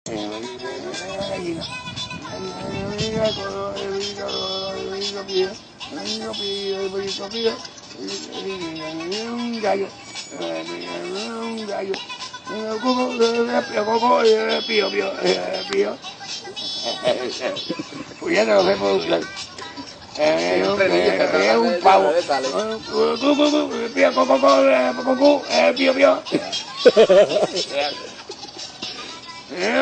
un pavo. Nhau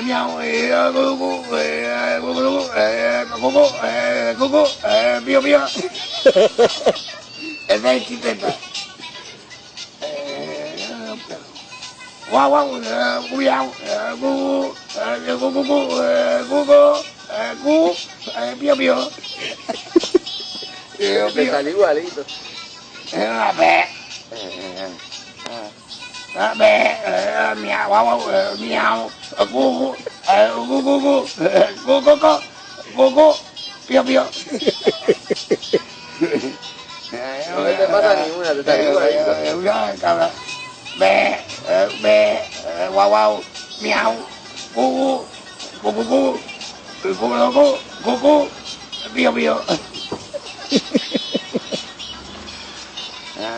nhau bio bio đây chỉ tên wow wow gu bio bio bé mèo wow mèo gu bio bio bé wow wow mèo gu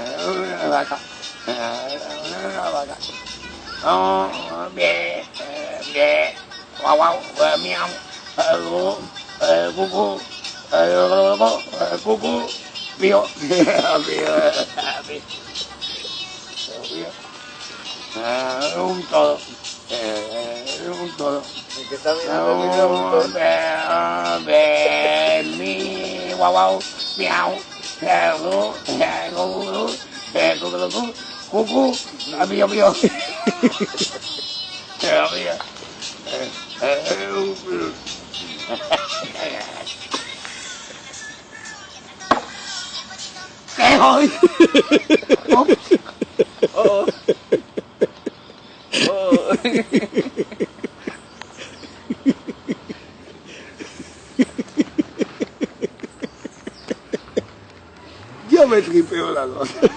bio bio bé wow wow mèo gu bio un todo mi wow wow mèo gu bio bio cái thôi Yo me tripeo la cosa.